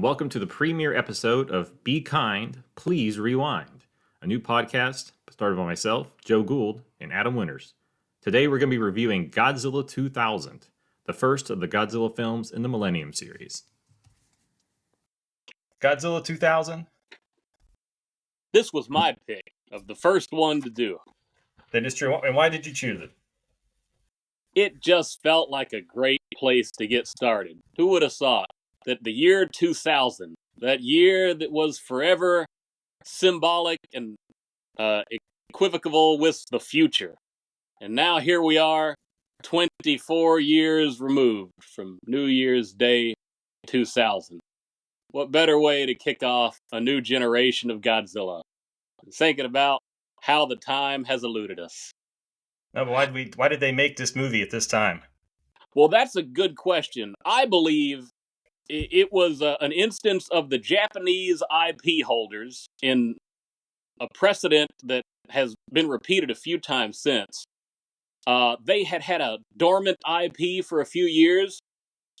Welcome to the premiere episode of Be Kind, Please Rewind, a new podcast started by myself, Joe Gould, and Adam Winters. Today we're going to be reviewing Godzilla 2000, the first of the Godzilla films in the Millennium series. Godzilla 2000? This was my pick of the first one to do. That is true. And why did you choose it? It just felt like a great place to get started. Who would have thought that the year 2000, that year that was forever symbolic and equivocal with the future, and now here we are, 24 years removed from New Year's Day 2000. What better way to kick off a new generation of Godzilla? Thinking about how the time has eluded us. No, but why did they make this movie at this time? Well, that's a good question. I believe it was an instance of the Japanese IP holders in a precedent that has been repeated a few times since. They had a dormant IP for a few years,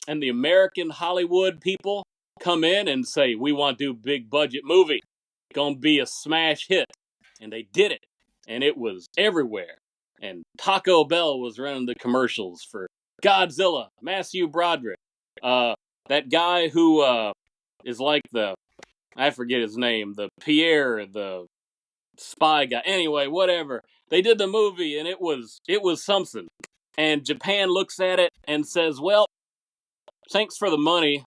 and the American Hollywood people come in and say, we want to do a big budget movie. Gonna be a smash hit. And they did it. And it was everywhere. And Taco Bell was running the commercials for Godzilla, Matthew Broderick. That guy who is like I forget his name, the Pierre, the spy guy. Anyway, whatever. They did the movie and it was something. And Japan looks at it and says, well, thanks for the money.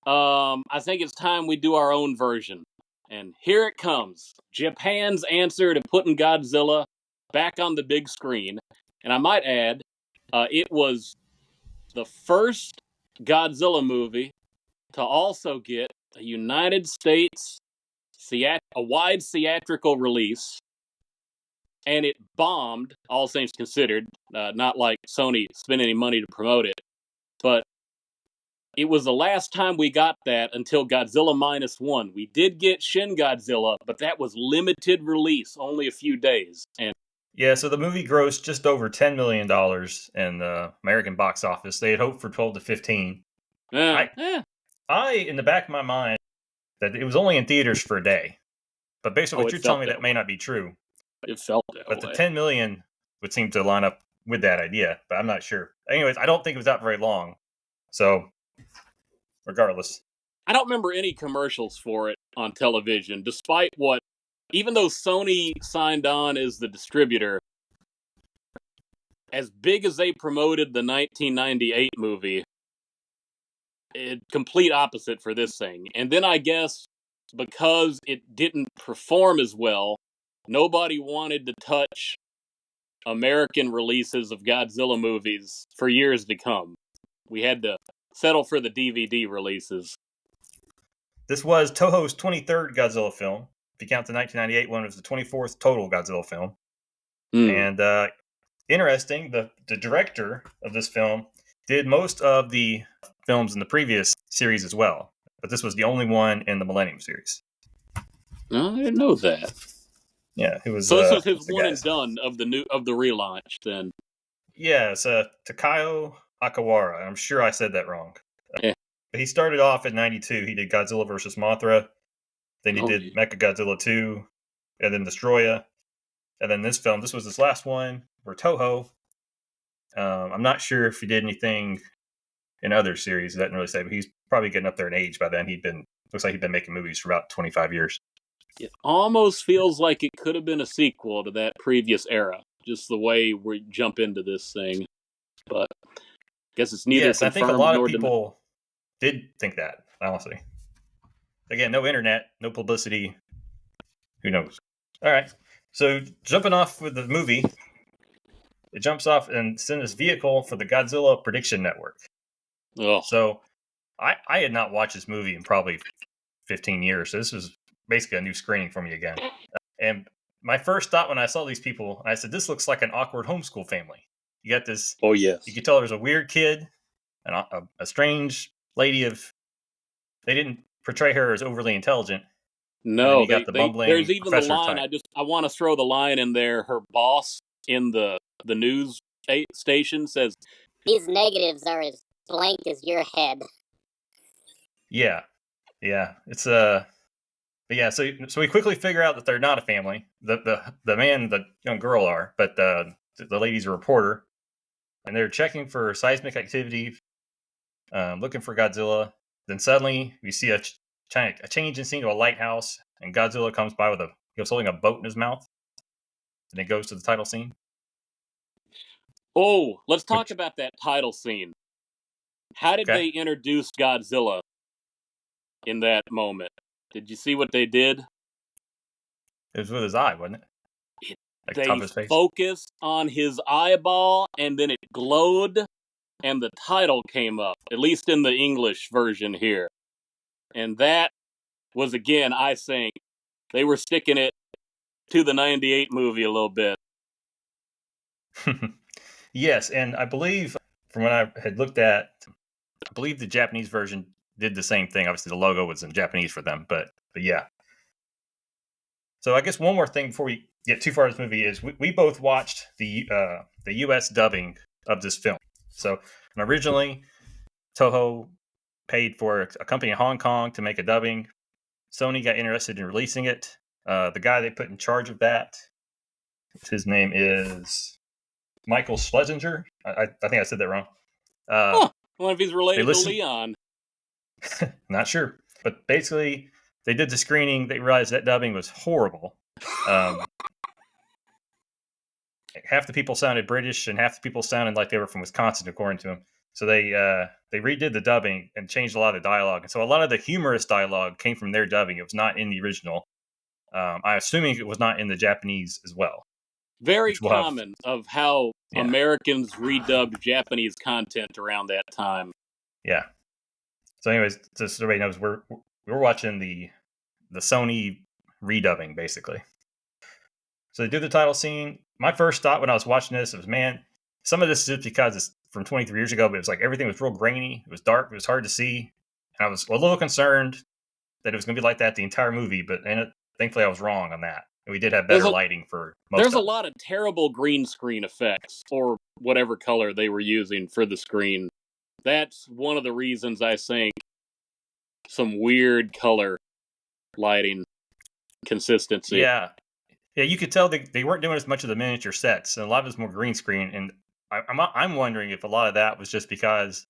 I think it's time we do our own version. And here it comes. Japan's answer to putting Godzilla back on the big screen. And I might add, it was the first Godzilla movie to also get a United States a wide theatrical release. And it bombed, all things considered. Not like Sony spent any money to promote it. But it was the last time we got that until Godzilla -1. We did get Shin Godzilla, but that was limited release, only a few days. And yeah, so the movie grossed just over $10 million in the American box office. They had hoped for 12 to 15. I, in the back of my mind, that it was only in theaters for a day. But based on what you're telling me, that may not be true. It felt that way. But the 10 million would seem to line up with that idea, but I'm not sure. Anyways, I don't think it was out very long. So, regardless. I don't remember any commercials for it on television, despite even though Sony signed on as the distributor, as big as they promoted the 1998 movie, complete opposite for this thing. And then I guess because it didn't perform as well, nobody wanted to touch American releases of Godzilla movies for years to come. We had to settle for the DVD releases. This was Toho's 23rd Godzilla film. If you count the 1998 one, it was the 24th total Godzilla film. And interesting, the director of this film did most of the films in the previous series as well. But this was the only one in the Millennium series. No, I didn't know that. Yeah, it was. So this was his one and done of the relaunch, then. Yeah, it's Takao Akawara. I'm sure I said that wrong. Yeah. But he started off in '92. He did Godzilla vs. Mothra. Then he did Mechagodzilla 2, and then Destroya. And then this film, this was his last one for Toho. I'm not sure if he did anything in other series. He doesn't really say, but he's probably getting up there in age by then. Looks like he'd been making movies for about 25 years. It almost feels like it could have been a sequel to that previous era, just the way we jump into this thing. But I guess it's neither confirmed nor I think a lot of people did think that, honestly. Again, no internet, no publicity. Who knows? All right. So jumping off with the movie, it jumps off and sends this vehicle for the Godzilla Prediction Network. Oh. So I had not watched this movie in probably 15 years. So this was basically a new screening for me again. And my first thought when I saw these people, I said, this looks like an awkward homeschool family. You got this. Oh, yes. You could tell there's a weird kid and a strange lady they didn't portray her as overly intelligent. No, you got the bumbling there's even the line. type. I want to throw the line in there. Her boss in the news station says, "These negatives are as blank as your head." Yeah, Yeah, it's but yeah, so we quickly figure out that they're not a family. The man and the young girl are, but the lady's a reporter, and they're checking for seismic activity, looking for Godzilla. Then suddenly we see a change in scene to a lighthouse, and Godzilla comes by with he was holding a boat in his mouth, and it goes to the title scene. Oh, let's talk Which about that title scene. How did okay, they introduce Godzilla in that moment? Did you see what they did? it was with his eye, wasn't it? Like top They of his face. focused on his eyeball, and then it glowed, and the title came up, at least in the English version here. And that was, again, I think, they were sticking it to the 98 movie a little bit. Yes, and I believe from what I had looked at, I believe the Japanese version did the same thing. Obviously, the logo was in Japanese for them, but yeah. So I guess one more thing before we get too far in this movie is we both watched the U.S. dubbing of this film. So originally, Toho paid for a company in Hong Kong to make a dubbing. Sony got interested in releasing it. The guy they put in charge of that, his name is Michael Schlesinger. I think I said that wrong. I wonder if he's They related to listened. Leon. Not sure, but basically they did the screening. They realized that dubbing was horrible. Half the people sounded British, and half the people sounded like they were from Wisconsin, according to him. So they redid the dubbing and changed a lot of the dialogue, and so a lot of the humorous dialogue came from their dubbing. It was not in the original. I'm assuming it was not in the Japanese as well. Very We'll have, common of how yeah. Americans redubbed Japanese content around that time. Yeah. So, anyways, just so everybody knows, we're watching the Sony redubbing, basically. So they do the title scene. My first thought when I was watching this was, man, some of this is just because it's from 23 years ago, but it was like everything was real grainy. It was dark. It was hard to see. And I was a little concerned that it was going to be like that the entire movie, but thankfully I was wrong on that. And we did have better lighting for most There's of a lot of terrible green screen effects, or whatever color they were using for the screen. That's one of the reasons I think some weird color lighting consistency. Yeah. Yeah, you could tell they weren't doing as much of the miniature sets, and a lot of it's more green screen. And I'm wondering if a lot of that was just because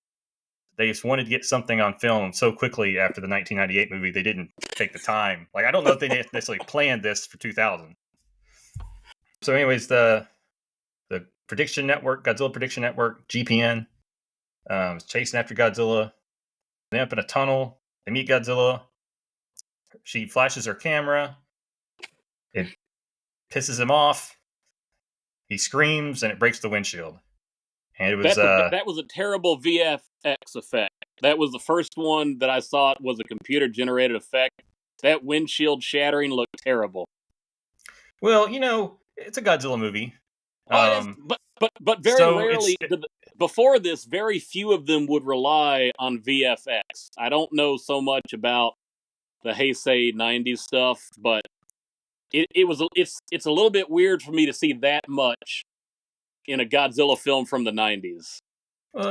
they just wanted to get something on film so quickly after the 1998 movie. They didn't take the time. Like, I don't know if they necessarily planned this for 2000. So, anyways, the Prediction Network, Godzilla Prediction Network, GPN, is chasing after Godzilla. They end up in a tunnel. They meet Godzilla. She flashes her camera. It pisses him off. He screams, and it breaks the windshield. And it was that was a terrible VFX effect. That was the first one that I saw. It was a computer generated effect. That windshield shattering looked terrible. Well, it's a Godzilla movie. But very so rarely before this, very few of them would rely on VFX. I don't know so much about the Heisei 90s stuff, but it's a little bit weird for me to see that much in a Godzilla film from the 90s. Well,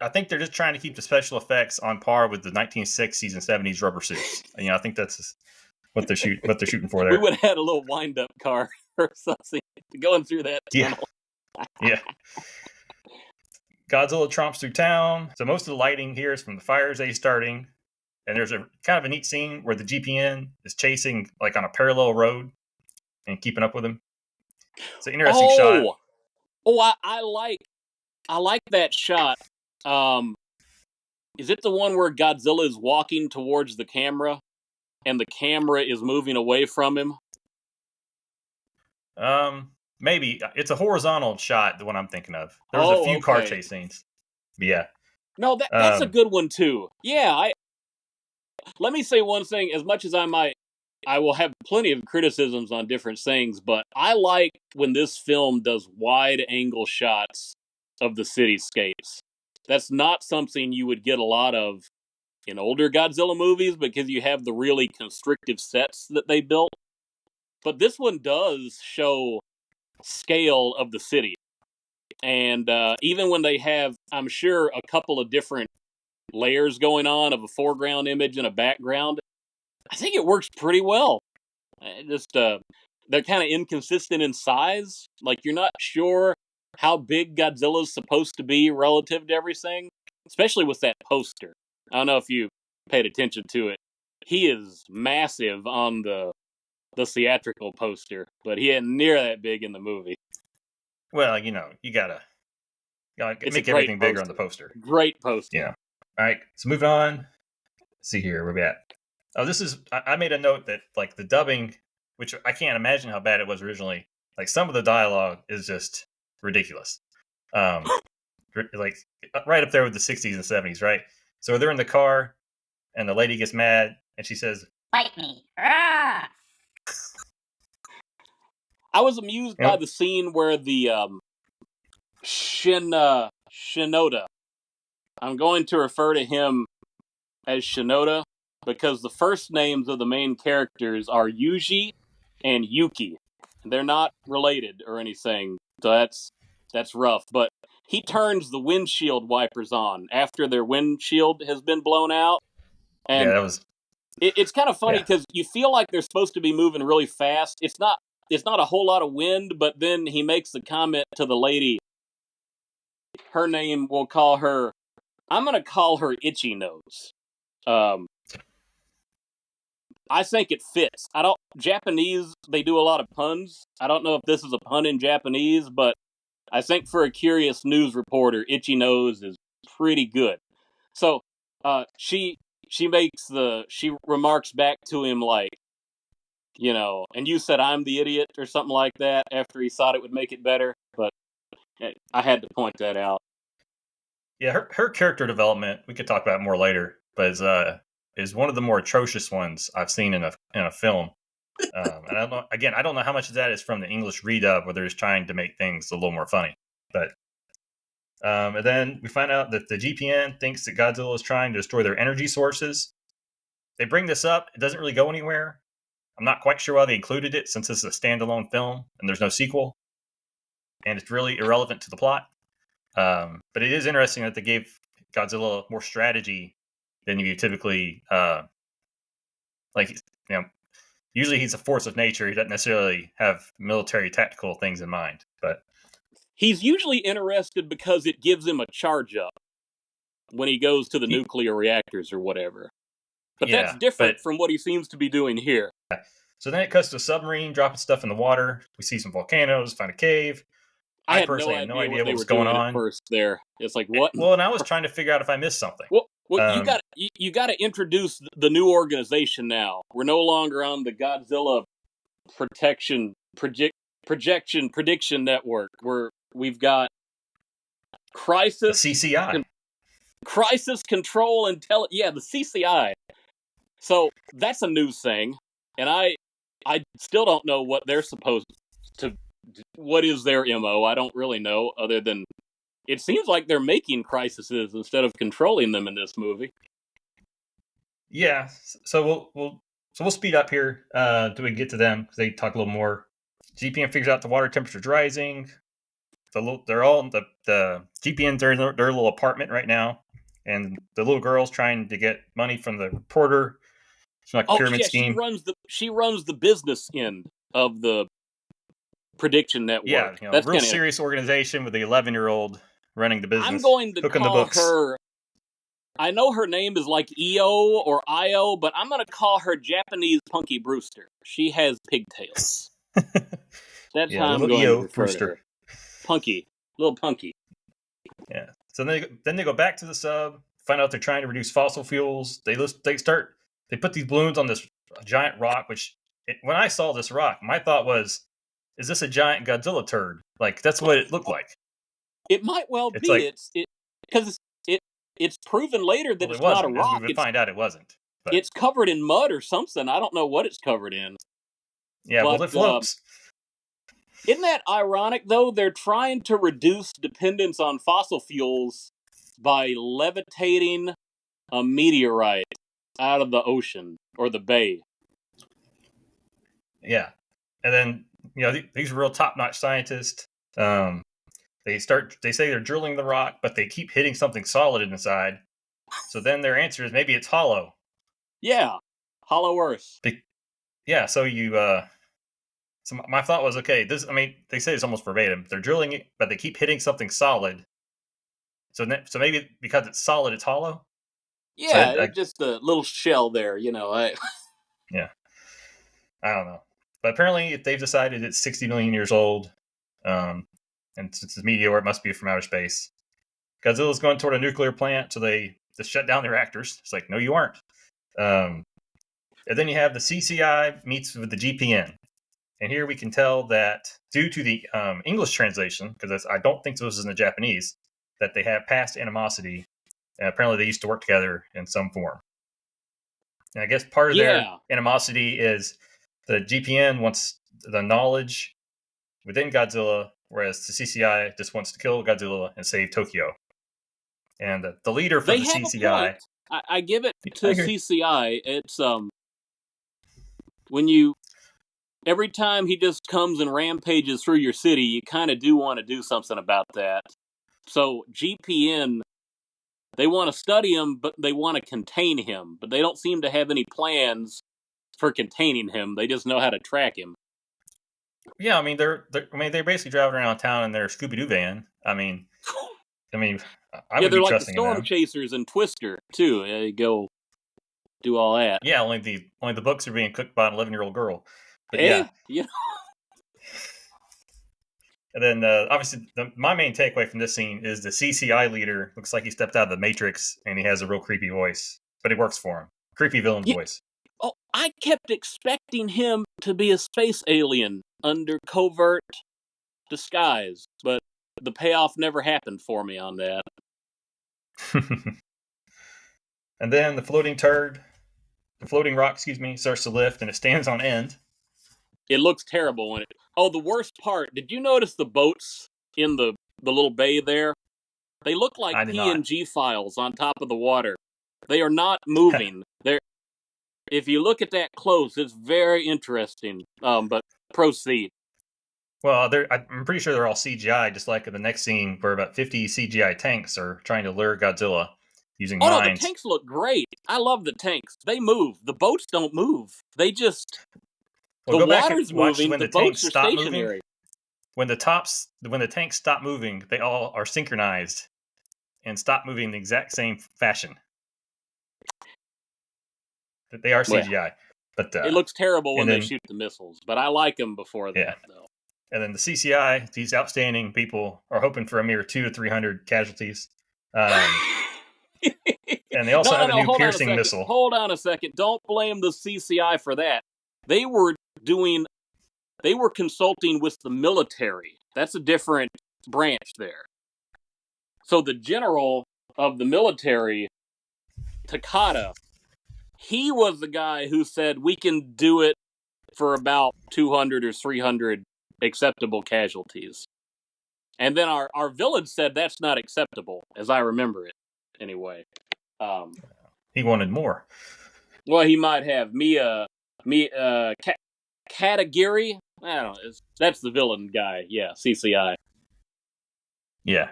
I think they're just trying to keep the special effects on par with the 1960s and 70s rubber suits. I think that's what they're shooting for there. We would have had a little wind-up car or something going through that tunnel. Yeah. Godzilla tromps through town. So most of the lighting here is from the fires he's starting. And there's a kind of a neat scene where the GPN is chasing like on a parallel road and keeping up with him. It's an interesting shot. Oh, I like that shot. Is it the one where Godzilla is walking towards the camera and the camera is moving away from him? Maybe it's a horizontal shot, the one I'm thinking of. There was a few car chase scenes. But yeah. No, that's a good one too. Yeah, let me say one thing. As much as I will have plenty of criticisms on different things, but I like when this film does wide angle shots of the cityscapes. That's not something you would get a lot of in older Godzilla movies because you have the really constrictive sets that they built. But this one does show scale of the city. And even when they have, I'm sure, a couple of different layers going on of a foreground image and a background. I think it works pretty well. They're kind of inconsistent in size. Like, you're not sure how big Godzilla's supposed to be relative to everything, especially with that poster. I don't know if you paid attention to it. He is massive on the theatrical poster, but he ain't near that big in the movie. Well, you gotta make everything bigger on the poster. Great poster. Yeah. All right. So moving on. Let's see here, where we at? Oh, this is. I made a note that like the dubbing, which I can't imagine how bad it was originally. Like some of the dialogue is just ridiculous. Like right up there with the 60s and 70s, right? So they're in the car, and the lady gets mad, and she says, "Fight me!" Ah! I was amused by the scene where the Shinoda. I'm going to refer to him as Shinoda because the first names of the main characters are Yuji and Yuki. They're not related or anything, so that's rough. But he turns the windshield wipers on after their windshield has been blown out, and it's kind of funny because you feel like they're supposed to be moving really fast. It's not a whole lot of wind, but then he makes the comment to the lady. Her name, we'll call her. I'm going to call her Itchy Nose. I think it fits. Japanese, they do a lot of puns. I don't know if this is a pun in Japanese, but I think for a curious news reporter, Itchy Nose is pretty good. So, she remarks back to him like, and you said I'm the idiot or something like that after he thought it would make it better, but I had to point that out. Yeah, her character development, we could talk about more later, but is one of the more atrocious ones I've seen in a film. And I don't know how much of that is from the English redub where they're just trying to make things a little more funny. But and then we find out that the GPN thinks that Godzilla is trying to destroy their energy sources. They bring this up. It doesn't really go anywhere. I'm not quite sure why they included it since this is a standalone film and there's no sequel. And it's really irrelevant to the plot. But it is interesting that they gave Godzilla more strategy than you typically usually he's a force of nature. He doesn't necessarily have military tactical things in mind, but he's usually interested because it gives him a charge up when he goes to the nuclear reactors or whatever. But that's different from what he seems to be doing here. So then it cuts to a submarine dropping stuff in the water. We see some volcanoes, find a cave. I personally had no idea what was going on. First, there, it's like what? And I was trying to figure out if I missed something. Well, you got to introduce the new organization now. We're no longer on the Godzilla Prediction Network. We've got Crisis CCI, Crisis Control the CCI. So that's a new thing, and I still don't know what they're supposed to. What is their MO? I don't really know, other than it seems like they're making crises instead of controlling them in this movie. Yeah, so we'll speed up here till we get to them because they talk a little more. GPN figures out the water temperature's rising. They're all in the GPN. They're in their little apartment right now, and the little girl's trying to get money from the reporter. It's like a pyramid scheme. She runs the business end of the Prediction Network. Yeah, that's a real serious organization with the 11-year-old running the business. I'm going to call her. I know her name is like EO or IO, but I'm going to call her Japanese Punky Brewster. She has pigtails. That's how I'm going to refer to her. Punky, little Punky. Yeah. So then they go back to the sub, find out they're trying to reduce fossil fuels. They put these balloons on this giant rock. When I saw this rock, my thought was, is this a giant Godzilla turd? Like, that's what it looked like. It might well be. Because it's proven later that it's not a rock. We would find out it wasn't. But it's covered in mud or something. I don't know what it's covered in. Yeah, but it floats. Isn't that ironic, though? They're trying to reduce dependence on fossil fuels by levitating a meteorite out of the ocean or the bay. Yeah. And then, these are real top-notch scientists. They say they're drilling the rock, but they keep hitting something solid inside. So then their answer is maybe it's hollow. Yeah, Hollow Earth. Yeah, so so my thought was, okay, I mean, they say it's almost verbatim. They're drilling it, but they keep hitting something solid. So maybe because it's solid, it's hollow. So Yeah, it's just a little shell there, yeah, I don't know. But apparently, if they've decided it's 60 million years old, and since it's a meteor, it must be from outer space. Godzilla's going toward a nuclear plant, so they just shut down the reactors. It's like, no, you aren't. And then you have the CCI meets with the GPN. And here we can tell that due to the English translation, because I don't think this is in the Japanese, that they have past animosity. And apparently, they used to work together in some form. And I guess part of their animosity is the GPN wants the knowledge within Godzilla, whereas the CCI just wants to kill Godzilla and save Tokyo. And the leader for they the have CCI, a point. I give it to CCI. It's when every time he just comes and rampages through your city, you kind of do want to do something about that. So GPN, they want to study him, but they want to contain him. But they don't seem to have any plans for containing him. They just know how to track him. Yeah, I mean they're basically driving around town in their Scooby Doo van. I mean, I would they're be like trusting the Storm Chasers and Twister too. They go do all that. Yeah, only the books are being cooked by an 11-year-old girl. But yeah. And then obviously my main takeaway from this scene is the CCI leader looks like he stepped out of the Matrix and he has a real creepy voice, but it works for him. Creepy villain voice. Oh, I kept expecting him to be a space alien under covert disguise, but the payoff never happened for me on that. And then the floating rock, starts to lift and it stands on end. It looks terrible when it. Oh, the worst part. Did you notice the boats in the little bay there? They look like PNG files on top of the water. They are not moving. They're. If you look at that close, it's very interesting. But proceed. Well, I'm pretty sure they're all CGI, just like in the next scene where about 50 CGI tanks are trying to lure Godzilla using mines. No, the tanks look great. I love the tanks. They move. The boats don't move. They just... Well, the water's moving, the boats are stationary. Moving. When the tanks stop moving, they all are synchronized and stop moving in the exact same fashion. They are CGI. But it looks terrible when they shoot the missiles, but I like them before that, though. And then the CCI, these outstanding people, are hoping for a mere 200 to 300 casualties. And they also have a new piercing missile. Hold on a second. Don't blame the CCI for that. They were consulting with the military. That's a different branch there. So the general of the military, Takada, he was the guy who said we can do it for about 200 or 300 acceptable casualties. And then our villain said that's not acceptable, as I remember it, anyway. He wanted more. Well, he might have. Katagiri? I don't know. That's the villain guy. Yeah, CCI. Yeah.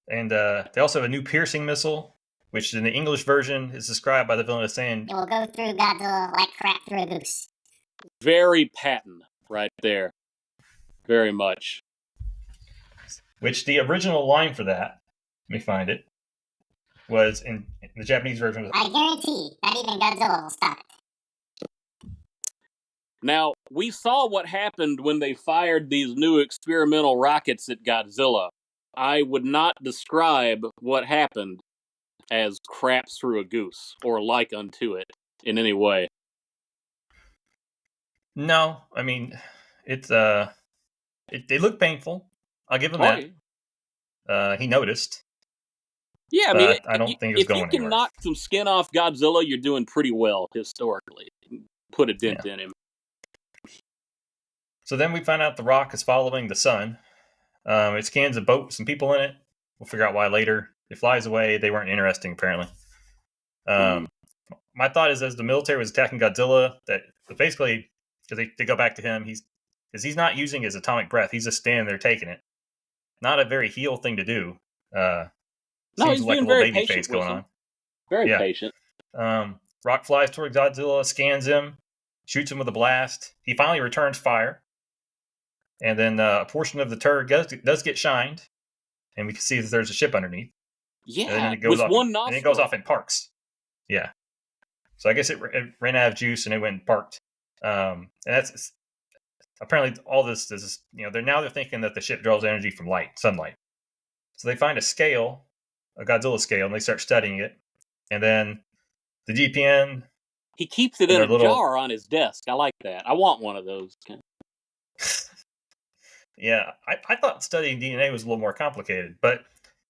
And they also have a new piercing missile, which in the English version is described by the villain as saying, "It will go through Godzilla like crap through a goose." Very Patton right there. Very much. Which the original line for that, let me find it, was in the Japanese version. I guarantee not even Godzilla will stop it. Now, we saw what happened when they fired these new experimental rockets at Godzilla. I would not describe what happened as craps through a goose or like unto it in any way. No, I mean, they look painful. I'll give him that. He noticed. Yeah, I mean, I don't think it was going anywhere. If you can knock some skin off Godzilla, you're doing pretty well historically. Put a dent in him. So then we find out the rock is following the sun. It scans a boat with some people in it. We'll figure out why later. It flies away. They weren't interesting, apparently. My thought is, as the military was attacking Godzilla, that basically, because they go back to him, he's not using his atomic breath. He's just standing there taking it. Not a very heel thing to do. No, Seems he's like a being little very baby face patient with going him. on. Very Yeah. patient. Rock flies toward Godzilla, scans him, shoots him with a blast. He finally returns fire. And then a portion of the turret does get shined. And we can see that there's a ship underneath. Yeah, And then it goes with off. one And nostril. it goes off in parks. Yeah. So I guess it ran out of juice and it went and parked. And that's apparently all this is, they're thinking that the ship draws energy from sunlight. So they find a scale, a Godzilla scale, and they start studying it. And then the GPN. He keeps it in a jar on his desk. I like that. I want one of those. Yeah, I thought studying DNA was a little more complicated, but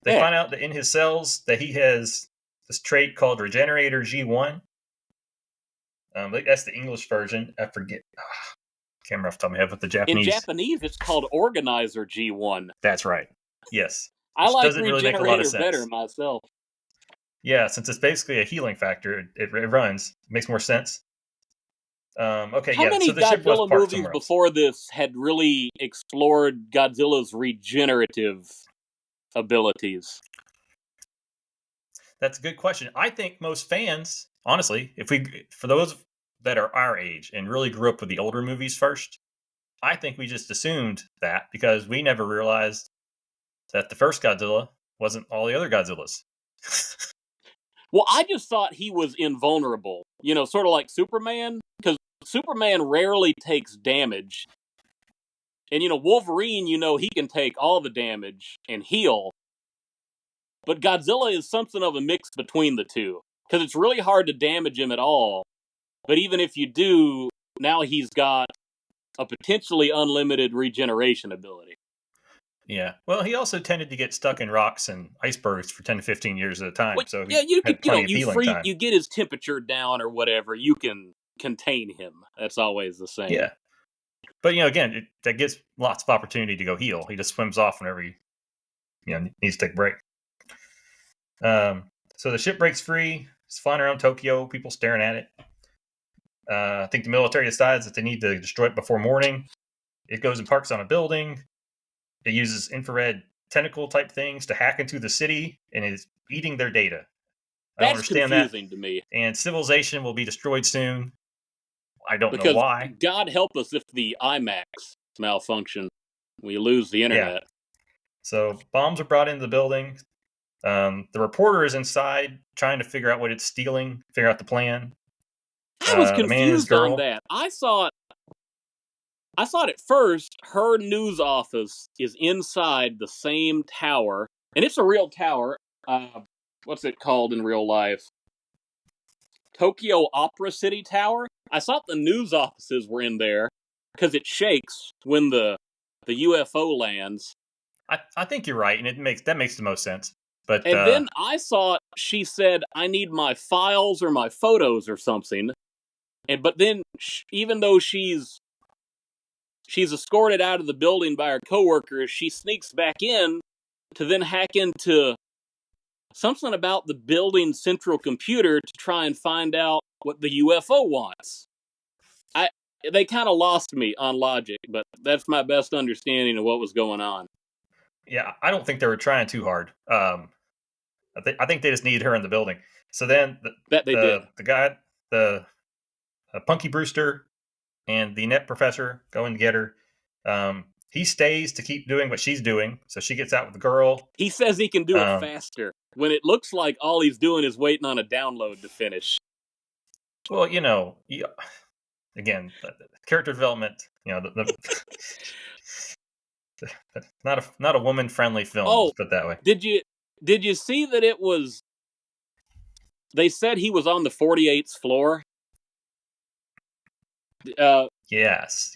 they find out that in his cells that he has this trait called Regenerator G1. That's the English version. I forget. Can't remember off the top of my head what the Japanese. In Japanese, it's called Organizer G1. That's right. Yes. I like doesn't really make a lot of sense. better myself. Yeah, since it's basically a healing factor, it runs. It makes more sense. Okay, How many so the ship was Godzilla parked movies before this had really explored Godzilla's regenerative abilities? That's a good question. I think most fans, honestly, for those that are our age and really grew up with the older movies first, I think we just assumed that because we never realized that the first Godzilla wasn't all the other Godzillas. Well, I just thought he was invulnerable. Sort of like Superman, because Superman rarely takes damage. And, Wolverine, he can take all the damage and heal. But Godzilla is something of a mix between the two. Because it's really hard to damage him at all. But even if you do, now he's got a potentially unlimited regeneration ability. Yeah. Well, he also tended to get stuck in rocks and icebergs for 10 to 15 years at a time. So you had plenty of healing time. You get his temperature down or whatever, you can contain him. That's always the same. Yeah. But, again, that gives lots of opportunity to go heal. He just swims off whenever he needs to take a break. So the ship breaks free. It's flying around Tokyo, people staring at it. I think the military decides that they need to destroy it before morning. It goes and parks on a building. It uses infrared tentacle type things to hack into the city and is eating their data. I don't understand confusing to me. And civilization will be destroyed soon. I don't know why. God help us if the IMAX malfunction. We lose the internet. Yeah. So bombs are brought into the building. The reporter is inside trying to figure out what it's stealing, figure out the plan. I was confused on that. I thought at first her news office is inside the same tower, and it's a real tower. What's it called in real life? Tokyo Opera City Tower? I thought the news offices were in there because it shakes when the UFO lands. I think you're right, and that makes the most sense. But then I thought she said, "I need my files or my photos or something." But then, even though she's escorted out of the building by her coworkers, she sneaks back in to then hack into something about the building's central computer to try and find out what the UFO wants. They kind of lost me on logic, but that's my best understanding of what was going on. Yeah, I don't think they were trying too hard. I think they just needed her in the building. So then the guy, the Punky Brewster and the Net Professor go in to get her. He stays to keep doing what she's doing, so she gets out with the girl. He says he can do it faster, when it looks like all he's doing is waiting on a download to finish. Well, again, character development, not a woman-friendly film, let's put it that way. Did you see that it was... They said he was on the 48th floor? Yes.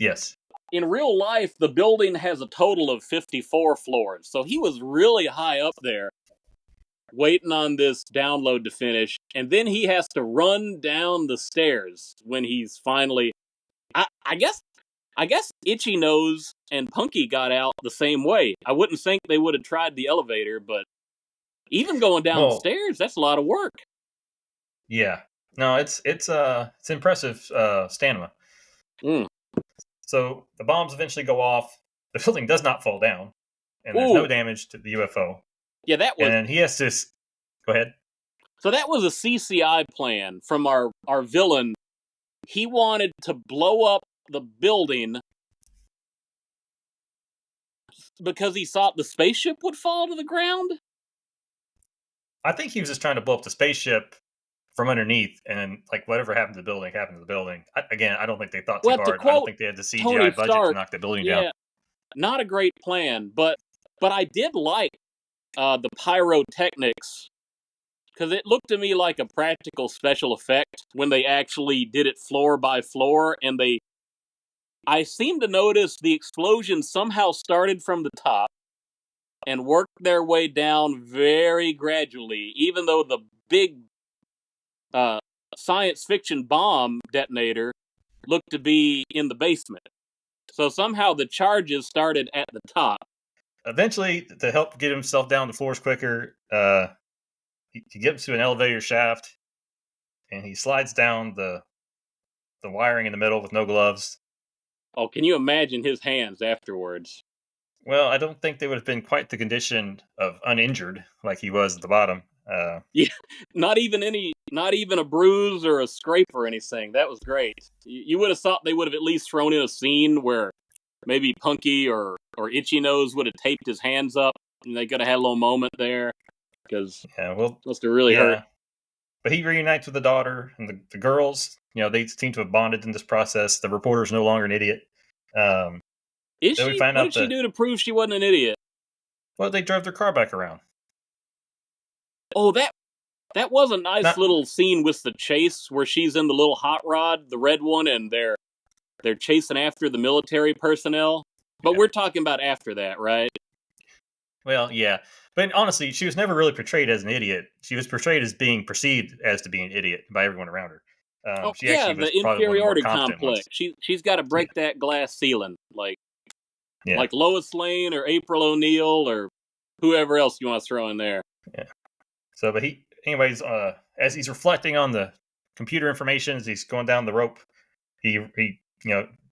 In real life, the building has a total of 54 floors, so he was really high up there, waiting on this download to finish, and then he has to run down the stairs when he's finally... I guess Itchy Nose and Punky got out the same way. I wouldn't think they would have tried the elevator, but even going down the stairs, that's a lot of work. Yeah. No, it's impressive stamina. So the bombs eventually go off. The building does not fall down, and there's no damage to the UFO. Yeah, that was. And then he has to go ahead. So that was a CCI plan from our villain. He wanted to blow up the building because he thought the spaceship would fall to the ground. I think he was just trying to blow up the spaceship from underneath, and then like whatever happened to the building happened to the building. I don't think they thought too hard. I don't think they had the CGI Tony budget Stark, to knock the building down. Not a great plan, but I did like the pyrotechnics because it looked to me like a practical special effect when they actually did it floor by floor, and I seem to notice the explosion somehow started from the top and worked their way down very gradually, even though the big science fiction bomb detonator looked to be in the basement. So somehow the charges started at the top. Eventually, to help get himself down the floors quicker, he gets to an elevator shaft, and he slides down the wiring in the middle with no gloves. Oh, can you imagine his hands afterwards? Well, I don't think they would have been quite the condition of uninjured like he was at the bottom. Yeah, not even a bruise or a scrape or anything. That was great. You would have thought they would have at least thrown in a scene where maybe Punky or Itchy Nose would have taped his hands up, and they could have had a little moment there because must have really hurt. But he reunites with the daughter and the girls. They seem to have bonded in this process. The reporter's no longer an idiot. Is she? What did she do to prove she wasn't an idiot? Well, they drove their car back around. Oh, that was a nice little scene with the chase where she's in the little hot rod, the red one, and they're chasing after the military personnel. But we're talking about after that, right? Well, yeah. But honestly, she was never really portrayed as an idiot. She was portrayed as being perceived as to be an idiot by everyone around her. The inferiority complex. She's got to break that glass ceiling, like Lois Lane or April O'Neil or whoever else you want to throw in there. Yeah. So, but as he's reflecting on the computer information, as he's going down the rope, he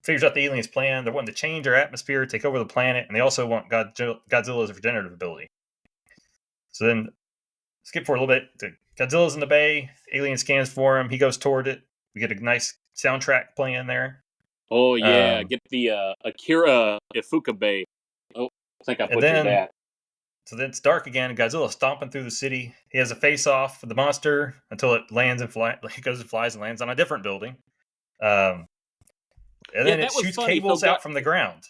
figures out the aliens' plan. They're wanting to change their atmosphere, take over the planet, and they also want Godzilla's regenerative ability. So then, skip forward a little bit. Godzilla's in the bay. Alien scans for him. He goes toward it. We get a nice soundtrack playing there. Oh, yeah. Get the Akira Ifukube. Oh, I think I butchered that. So then it's dark again, and Godzilla's stomping through the city. He has a face-off with the monster until it lands and goes and flies and lands on a different building. And then it shoots cables out from the ground.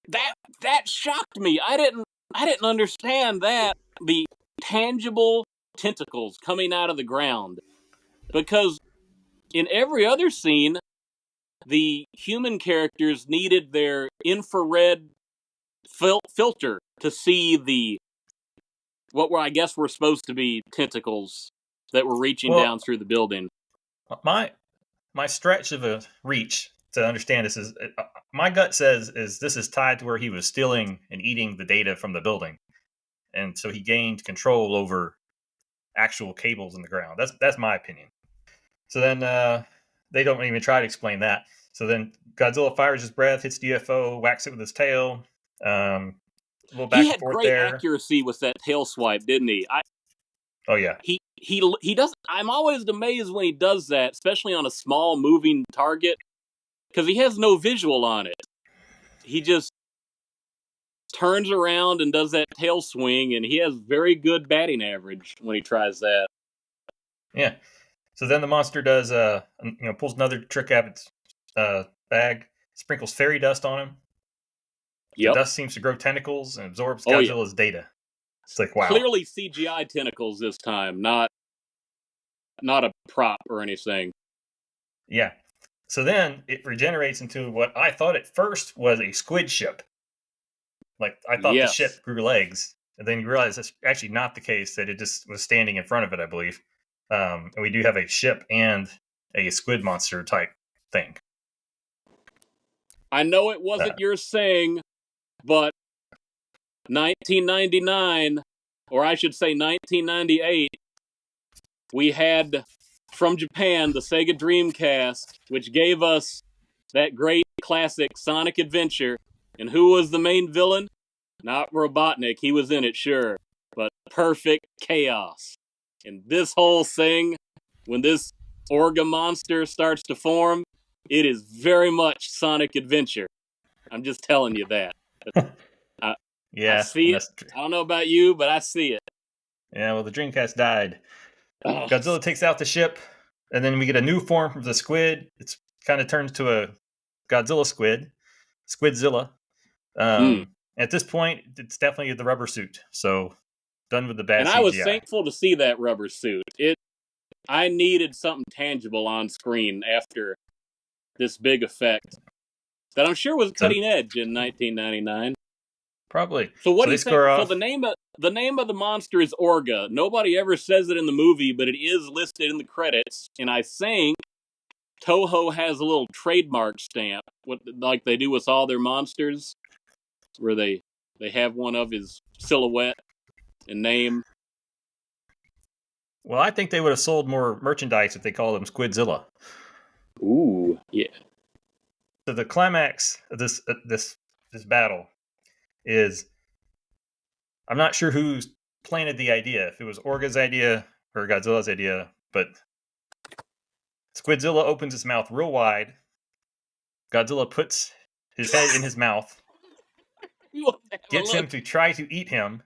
That shocked me. I didn't understand that. The tangible tentacles coming out of the ground. Because in every other scene, the human characters needed their infrared filter to see what I guess were supposed to be tentacles that were reaching down through the building. My stretch of a reach to understand this is, my gut says this is tied to where he was stealing and eating the data from the building, and so he gained control over actual cables in the ground. That's my opinion. So then they don't even try to explain that. So then Godzilla fires his breath, hits the UFO, whacks it with his tail. A little back and forth there. He had great accuracy with that tail swipe, didn't he? Oh yeah. He does. I'm always amazed when he does that, especially on a small moving target, because he has no visual on it. He just turns around and does that tail swing, and he has very good batting average when he tries that. Yeah. So then the monster does pulls another trick out of its bag, sprinkles fairy dust on him. Yep. The dust seems to grow tentacles and absorbs Godzilla's data. It's like, wow. Clearly CGI tentacles this time, not a prop or anything. Yeah. So then it regenerates into what I thought at first was a squid ship. Like, I thought the ship grew legs. And then you realize that's actually not the case, that it just was standing in front of it, I believe. And we do have a ship and a squid monster type thing. I know it wasn't your saying, but 1999, or I should say 1998, we had from Japan the Sega Dreamcast, which gave us that great classic Sonic Adventure. And who was the main villain? Not Robotnik. He was in it, sure. but perfect chaos. And this whole thing, when this Orga monster starts to form, it is very much Sonic Adventure. I'm just telling you that. I see it. I don't know about you, but I see it. Yeah, well, the Dreamcast died. Godzilla takes out the ship, and then we get a new form from the squid. It kind of turns to a Godzilla squid, Squidzilla. At this point, it's definitely the rubber suit. So, done with the bad CGI. And I was thankful to see that rubber suit. I needed something tangible on screen after this big effect that I'm sure was cutting edge in 1999. Probably. So what do you think? So the name of the monster is Orga. Nobody ever says it in the movie, but it is listed in the credits. And I think Toho has a little trademark stamp, like they do with all their monsters, where they have one of his silhouette and name. Well, I think they would have sold more merchandise if they called him Squidzilla. Ooh, yeah. So the climax of this battle is, I'm not sure who planted the idea, if it was Orga's idea or Godzilla's idea, but Squidzilla opens his mouth real wide. Godzilla puts his head in his mouth, gets him to try to eat him,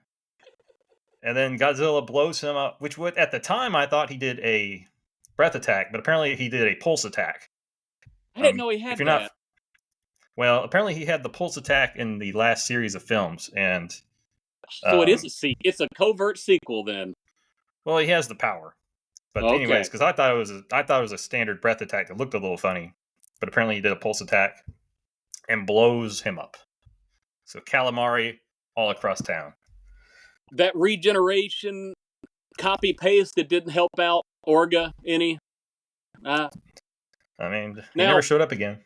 and then Godzilla blows him up, which would, at the time, I thought he did a breath attack, but apparently he did a pulse attack. I didn't know he had that. Well, apparently he had the pulse attack in the last series of films, and so it is it's a covert sequel then. Well, he has the power, but anyways, because I thought it was a standard breath attack that looked a little funny, but apparently he did a pulse attack and blows him up. So calamari all across town. That regeneration copy paste that didn't help out Orga any. I mean, he never showed up again.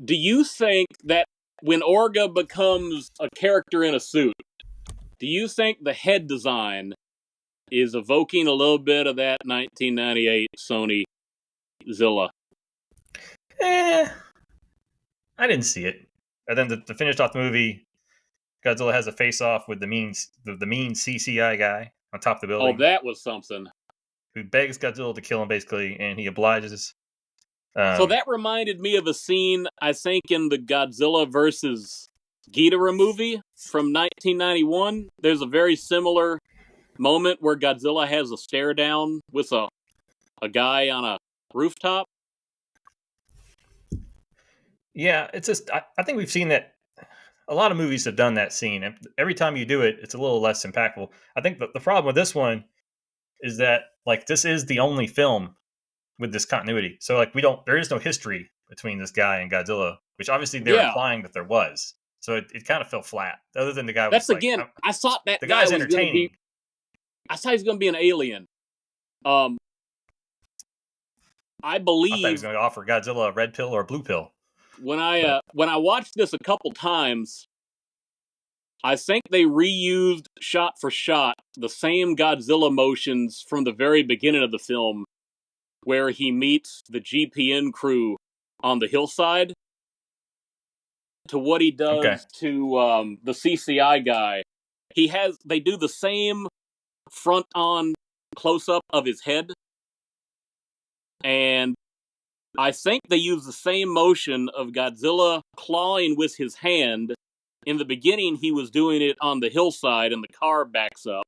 Do you think that when Orga becomes a character in a suit, do you think the head design is evoking a little bit of that 1998 Sony Zilla? I didn't see it. And then to finish off the movie, Godzilla has a face-off with the mean CCI guy on top of the building. Oh, that was something. Who begs Godzilla to kill him, basically, and he obliges. So that reminded me of a scene, I think, in the Godzilla vs. Ghidorah movie from 1991. There's a very similar moment where Godzilla has a stare down with a guy on a rooftop. Yeah, it's just, I think we've seen that. A lot of movies have done that scene, and every time you do it, it's a little less impactful. I think the problem with this one is that, like, this is the only film with this continuity. So, like, there is no history between this guy and Godzilla, which obviously they're implying that there was. So it kind of felt flat. Other than the guy was I thought that the guy guy's was entertaining. I thought he was going to be an alien. I believe I thought he was going to offer Godzilla a red pill or a blue pill. When I watched this a couple times, I think they reused shot for shot the same Godzilla motions from the very beginning of the film, where he meets the GPN crew on the hillside, to what he does to the CCI guy. They do the same front-on close-up of his head, and I think they use the same motion of Godzilla clawing with his hand. In the beginning, he was doing it on the hillside and the car backs up.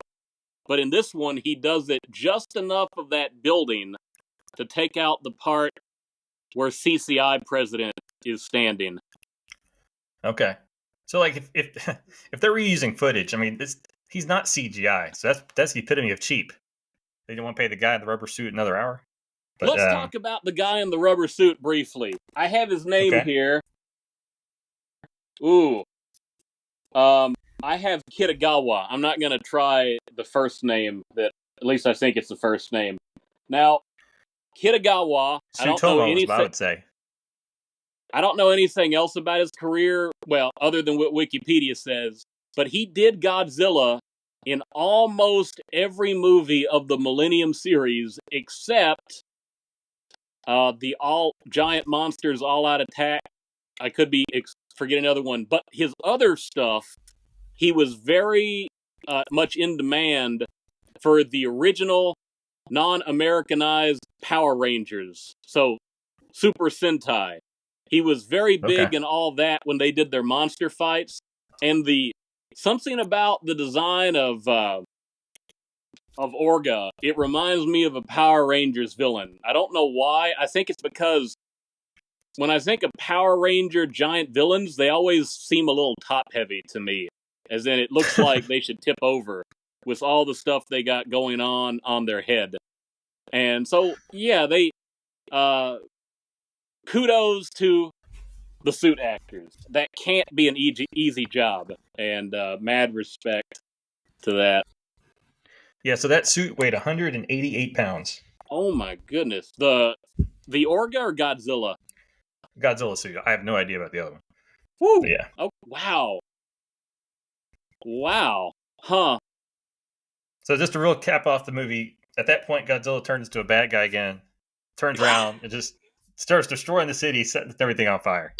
But in this one, he does it just enough of that building to take out the part where CCI president is standing. Okay. So, like, if they're reusing footage, I mean, he's not CGI, so that's the epitome of cheap. They didn't want to pay the guy in the rubber suit another hour. But, let's talk about the guy in the rubber suit briefly. I have his name here. Ooh. I have Kitagawa. I'm not going to try the first name, at least I think it's the first name. Now, Kitagawa, I don't know anything. I would say. I don't know anything else about his career, well, other than what Wikipedia says, but he did Godzilla in almost every movie of the Millennium series, except the Giant Monsters All-Out Attack. I could be forgetting another one, but his other stuff, he was very much in demand for the original non-Americanized Power Rangers. So, Super Sentai. He was very big in all that when they did their monster fights. And something about the design of Orga, it reminds me of a Power Rangers villain. I don't know why. I think it's because when I think of Power Ranger giant villains, they always seem a little top-heavy to me. As in, it looks like they should tip over with all the stuff they got going on their head. And so, yeah, they... kudos to the suit actors. That can't be an easy job. And mad respect to that. Yeah, so that suit weighed 188 pounds. Oh my goodness. The Orga or Godzilla? Godzilla suit. I have no idea about the other one. Woo! But yeah. Oh, wow. Wow. Huh. So just to real cap off the movie, at that point, Godzilla turns into a bad guy again, turns around, and just starts destroying the city, setting everything on fire.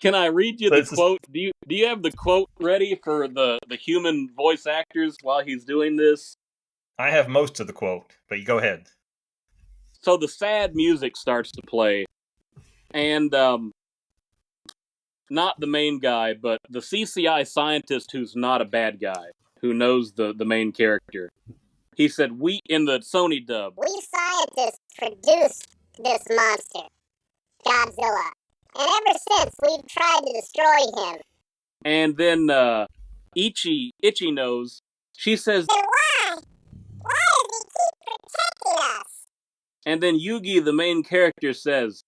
Can I read you the quote? Do you have the quote ready for the human voice actors while he's doing this? I have most of the quote, but you go ahead. So the sad music starts to play, and not the main guy, but the CCI scientist who's not a bad guy, who knows the main character. He said, "We," in the Sony dub, "We scientists produced this monster, Godzilla. And ever since, we've tried to destroy him." And then Itchy Nose, she says, "Then why? Why does he keep protecting us?" And then Yugi, the main character, says,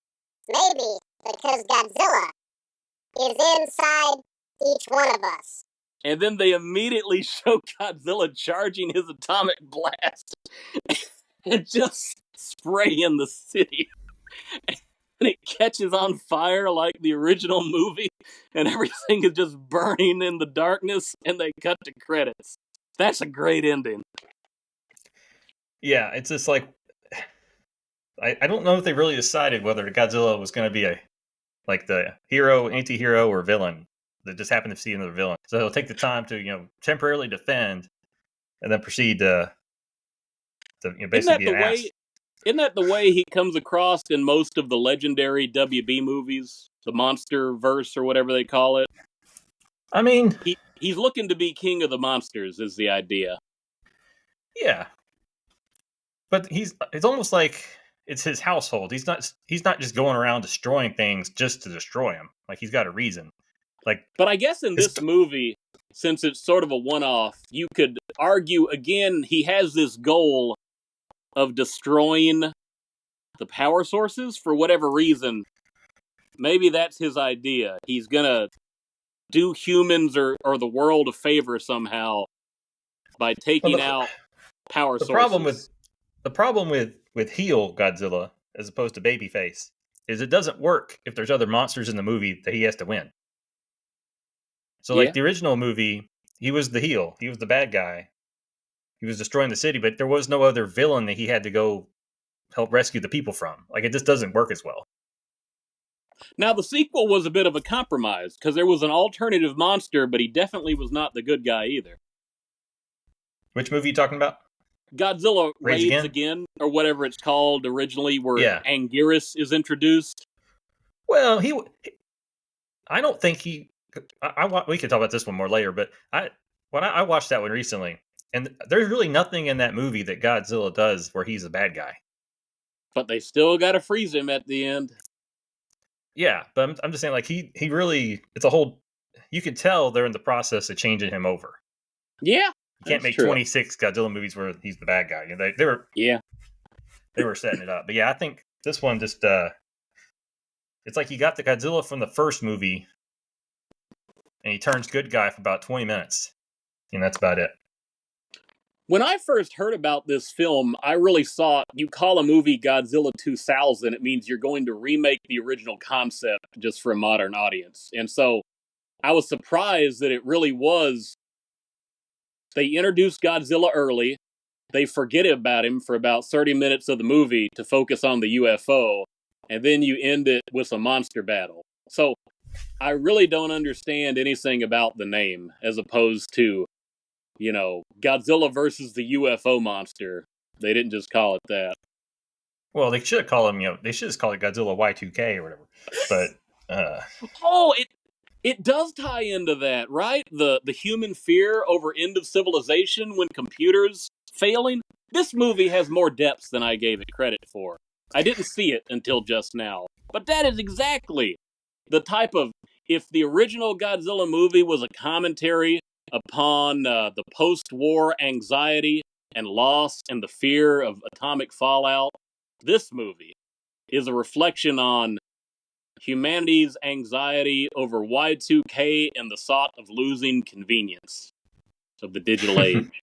"Maybe because Godzilla is inside each one of us." And then they immediately show Godzilla charging his atomic blast and just spraying the city. And it catches on fire like the original movie, and everything is just burning in the darkness, and they cut to credits. That's a great ending. Yeah, it's just like, I don't know if they really decided whether Godzilla was going to be the hero, anti-hero, or villain. They just happened to see another villain. So they'll take the time to, temporarily defend, and then proceed to basically be an ass. Isn't that the way he comes across in most of the legendary WB movies? The Monster Verse or whatever they call it? I mean... He's looking to be king of the monsters, is the idea. Yeah. But it's almost like it's his household. He's not just going around destroying things just to destroy them. Like, he's got a reason. But I guess in this movie, since it's sort of a one-off, you could argue, again, he has this goal of destroying the power sources for whatever reason. Maybe that's his idea. He's gonna do humans or the world a favor somehow by taking out power sources. The problem with heel Godzilla as opposed to babyface is it doesn't work if there's other monsters in the movie that he has to win. So like the original movie, he was the heel. He was the bad guy. He was destroying the city, but there was no other villain that he had to go help rescue the people from. Like, it just doesn't work as well. Now, the sequel was a bit of a compromise, because there was an alternative monster, but he definitely was not the good guy either. Which movie are you talking about? Godzilla Raids Again, or whatever it's called originally, where Anguirus is introduced. Well, I don't think he... we can talk about this one more later, but I watched that one recently, and there's really nothing in that movie that Godzilla does where he's a bad guy. But they still got to freeze him at the end. Yeah, but I'm just saying, like, he really... It's a whole... You can tell they're in the process of changing him over. Yeah, you can't make 26 Godzilla movies where he's the bad guy. They were... Yeah. They were setting it up. But yeah, I think this one just... It's like you got the Godzilla from the first movie, and he turns good guy for about 20 minutes. And that's about it. When I first heard about this film, I really thought you call a movie Godzilla 2000, it means you're going to remake the original concept just for a modern audience. And so I was surprised that it really was. They introduced Godzilla early. They forget about him for about 30 minutes of the movie to focus on the UFO. And then you end it with a monster battle. So I really don't understand anything about the name as opposed to Godzilla versus the UFO monster. They didn't just call it that. Well, they should call him, they should just call it Godzilla Y2K or whatever. But it does tie into that, right? The human fear over end of civilization when computers failing. This movie has more depth than I gave it credit for. I didn't see it until just now. But that is exactly the type of, if the original Godzilla movie was a commentary upon the post-war anxiety and loss and the fear of atomic fallout, this movie is a reflection on humanity's anxiety over Y2K and the thought of losing convenience of the digital age.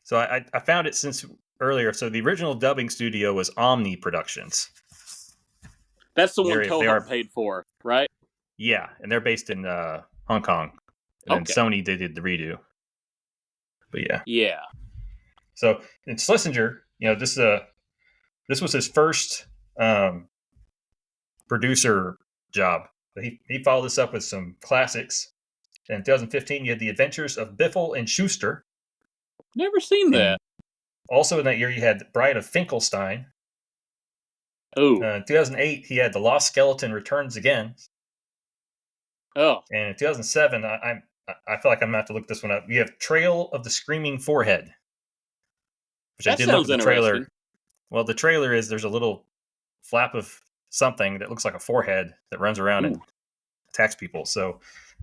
So I found it since earlier. So the original dubbing studio was Omni Productions. That's the one Toho paid for, right? Yeah, and they're based in Hong Kong. And then Sony did the redo. But yeah. Yeah. So in Schlesinger, this was his first producer job. He followed this up with some classics. In 2015, you had The Adventures of Biffle and Schuster. Never seen that. Also in that year, you had Bride of Finkelstein. Oh. In 2008, he had The Lost Skeleton Returns Again. Oh. And in 2007, I feel like I'm going to have to look this one up. You have Trail of the Screaming Forehead. Which that I did sounds look at the trailer. Well, the trailer is there's a little flap of something that looks like a forehead that runs around and attacks people. So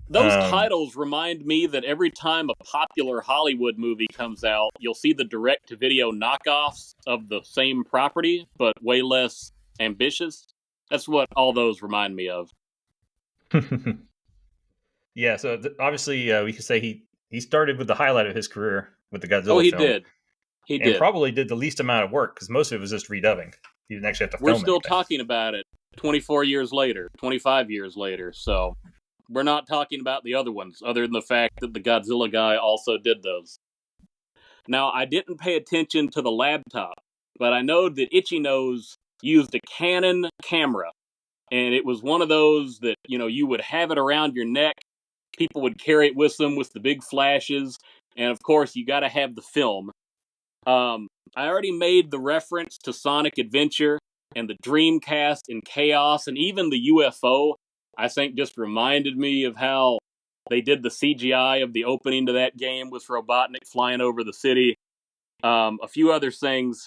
those titles remind me that every time a popular Hollywood movie comes out, you'll see the direct-to-video knockoffs of the same property, but way less ambitious. That's what all those remind me of. Yeah, so obviously we could say he started with the highlight of his career with the Godzilla film. Oh, he did. He did. Probably did the least amount of work, because most of it was just redubbing. He didn't actually have to film We're still anything. talking about it 24 years later, 25 years later, so we're not talking about the other ones, other than the fact that the Godzilla guy also did those. Now, I didn't pay attention to the laptop, but I know that Itchy Nose used a Canon camera, and it was one of those that, you would have it around your neck, people would carry it with them with the big flashes, and of course, you gotta have the film. I already made the reference to Sonic Adventure and the Dreamcast and Chaos, and even the UFO, I think just reminded me of how they did the CGI of the opening to that game with Robotnik flying over the city. A few other things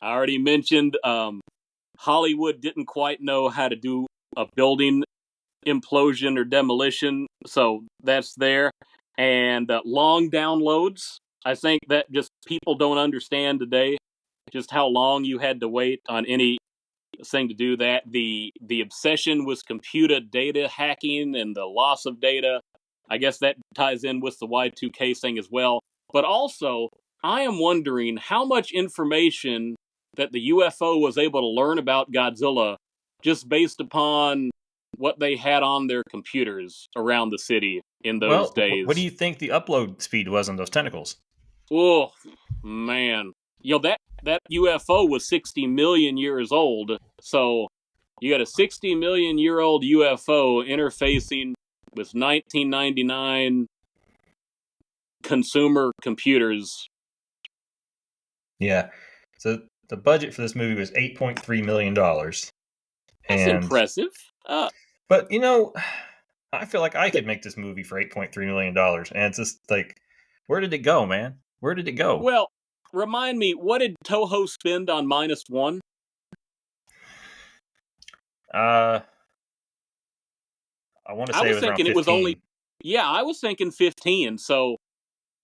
I already mentioned. Hollywood didn't quite know how to do a building implosion or demolition, so that's there. And long downloads. I think that just people don't understand today just how long you had to wait on any thing to do that. The obsession with computer data hacking and the loss of data, I guess that ties in with the Y2K thing as well. But also, I am wondering how much information that the UFO was able to learn about Godzilla just based upon what they had on their computers around the city in those days. What do you think the upload speed was on those tentacles? Oh, man. That UFO was 60 million years old, so you got a 60 million year old UFO interfacing with 1999 consumer computers. Yeah. So the budget for this movie was $8.3 million. That's impressive. But, I feel like I could make this movie for $8.3 million. And it's just like, where did it go, man? Where did it go? Well, remind me, what did Toho spend on -1? I want to say it was around 15. It was only... Yeah, I was thinking 15, so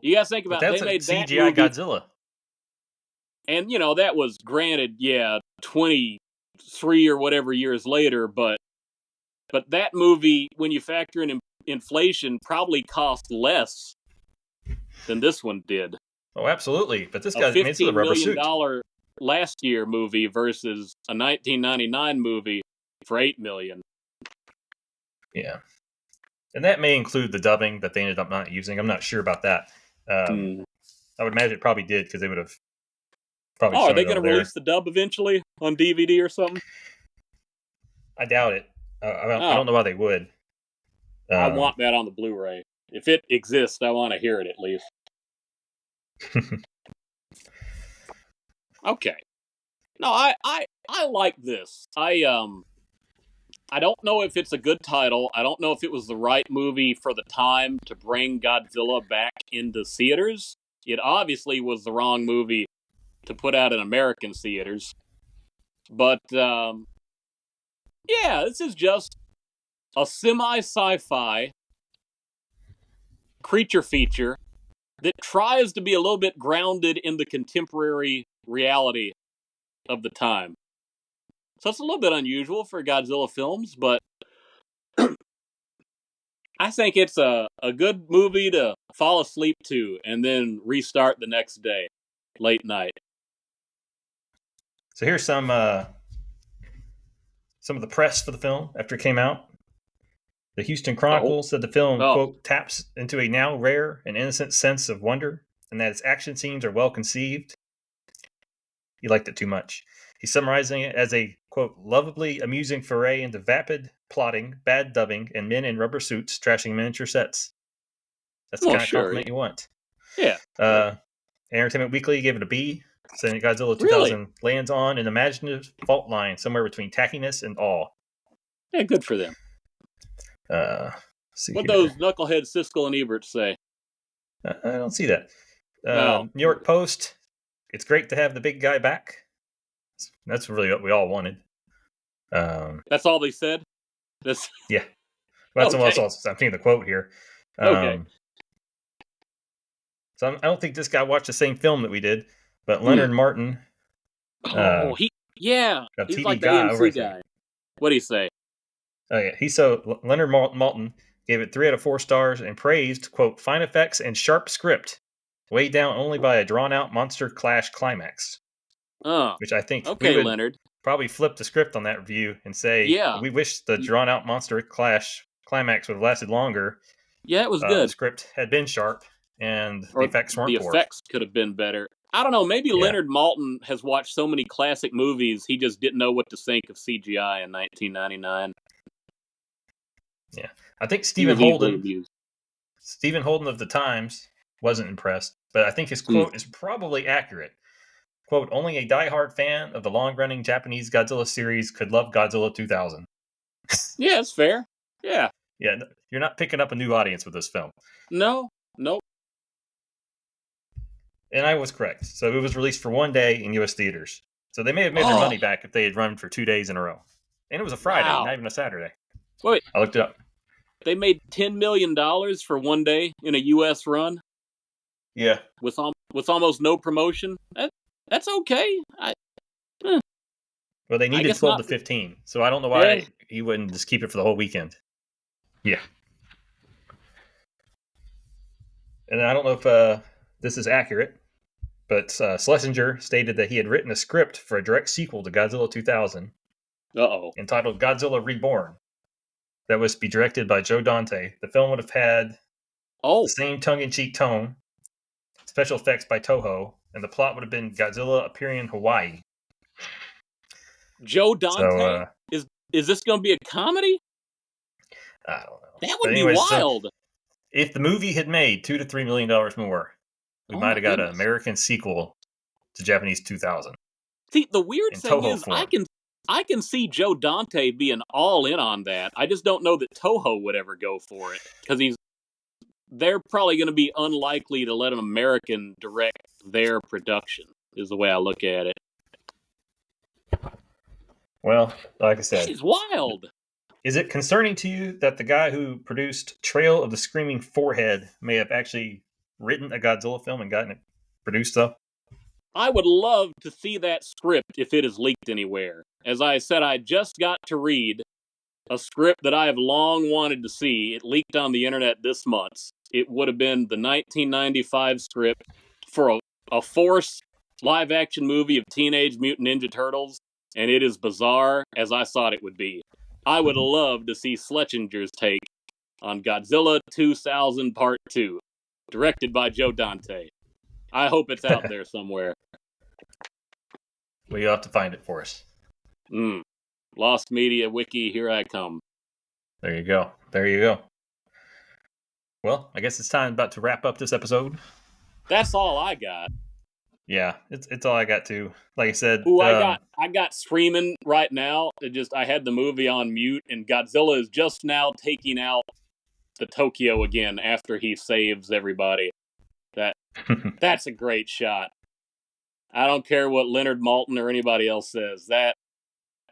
you gotta think about they made that CGI movie, Godzilla. And, that was granted, 23 or whatever years later, but that movie, when you factor in inflation, probably cost less than this one did. Oh, absolutely. But this guy's made the rubber suit. $15 million last year movie versus a 1999 movie for $8 million. Yeah. And that may include the dubbing that they ended up not using. I'm not sure about that. I would imagine it probably did, because they would have probably are they going to release the dub eventually on DVD or something? I doubt it. I don't know why they would. I want that on the Blu-ray. If it exists, I want to hear it at least. Okay. No, I like this. I don't know if it's a good title. I don't know if it was the right movie for the time to bring Godzilla back into theaters. It obviously was the wrong movie to put out in American theaters. But yeah, this is just a semi-sci-fi creature feature that tries to be a little bit grounded in the contemporary reality of the time. So it's a little bit unusual for Godzilla films, but I think it's a good movie to fall asleep to and then restart the next day, late night. So here's some of the press for the film after it came out. The Houston Chronicle said the film, quote, taps into a now rare and innocent sense of wonder, and that its action scenes are well conceived. He liked it too much. He's summarizing it as a, quote, lovably amusing foray into vapid plotting, bad dubbing, and men in rubber suits trashing miniature sets. That's the kind of compliment you want. Yeah. Entertainment Weekly gave it a B, saying Godzilla 2000 lands on an imaginative fault line somewhere between tackiness and awe. Yeah, good for them. What those knuckleheads Siskel and Ebert say? I don't see that. New York Post, it's great to have the big guy back. That's really what we all wanted. That's all they said? Yeah. Well, that's all I'm seeing the quote here. Okay. So I don't think this guy watched the same film that we did, but Leonard Martin. He's like the AMC guy. What do you say? Oh yeah, Leonard Maltin gave it 3 out of 4 stars and praised, quote, fine effects and sharp script, weighed down only by a drawn-out monster clash climax. Which I think we would Leonard. probably flip the script on that review and say, we wish the drawn-out monster clash climax would have lasted longer. Yeah, it was good. The script had been sharp, and the effects weren't poor. The effects could have been better. I don't know, maybe Leonard Maltin has watched so many classic movies, he just didn't know what to think of CGI in 1999. Yeah. I think Stephen Holden of the Times wasn't impressed, but I think his quote is probably accurate. Quote, only a diehard fan of the long-running Japanese Godzilla series could love Godzilla 2000. Yeah, it's fair. Yeah. Yeah, you're not picking up a new audience with this film. Nope. And I was correct. So it was released for 1 day in U.S. theaters. So they may have made their money back if they had run for 2 days in a row. And it was a Friday, not even a Saturday. Wait. I looked it up. They made $10 million for 1 day in a U.S. run? Yeah. With almost no promotion? That's okay. Well, they needed 12 to 15, so I don't know why he wouldn't just keep it for the whole weekend. Yeah. And I don't know if this is accurate, but Schlesinger stated that he had written a script for a direct sequel to Godzilla 2000 entitled Godzilla Reborn that was to be directed by Joe Dante. The film would have had the same tongue-in-cheek tone, special effects by Toho, and the plot would have been Godzilla appearing in Hawaii. Joe Dante? So, is this going to be a comedy? I don't know. That would be wild. So if the movie had made $2 to $3 million more, we might have got an American sequel to Japanese 2000. See, the weird thing is, I can see Joe Dante being all in on that. I just don't know that Toho would ever go for it because they're probably going to be unlikely to let an American direct their production. Is the way I look at it. Well, like I said, it's wild. Is it concerning to you that the guy who produced Trail of the Screaming Forehead may have actually written a Godzilla film and gotten it produced, though? I would love to see that script if it is leaked anywhere. As I said, I just got to read a script that I have long wanted to see. It leaked on the internet this month. It would have been the 1995 script for a Force live-action movie of Teenage Mutant Ninja Turtles, and it is bizarre as I thought it would be. I would love to see Schlesinger's take on Godzilla 2000 Part 2, directed by Joe Dante. I hope it's out there somewhere. Well, you'll have to find it for us. Lost Media Wiki, here I come. There you go. Well, I guess it's time about to wrap up this episode. That's all I got. Yeah, it's all I got too. Like I said, Ooh, I got streaming right now. I had the movie on mute, and Godzilla is just now taking out the Tokyo again after he saves everybody. That's a great shot. I don't care what Leonard Maltin or anybody else says.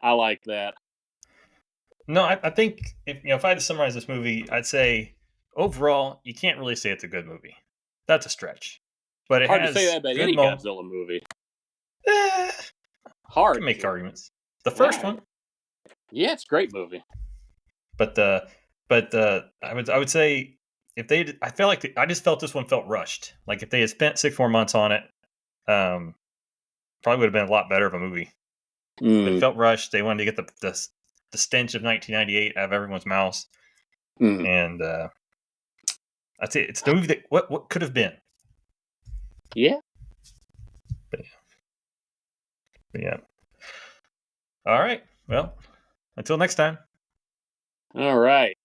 I like that. No, I think if I had to summarize this movie, I'd say overall you can't really say it's a good movie. That's a stretch, but it hard has to say that about any Godzilla movie. Hard. You can make arguments. The first one, yeah, it's a great movie. But I would say I feel like I just felt this one felt rushed. Like if they had spent 6 more months on it, probably would have been a lot better of a movie. It felt rushed. They wanted to get the stench of 1998 out of everyone's mouths, and I'd say it's the movie that what could have been. Yeah. But yeah. All right. Well, until next time. All right.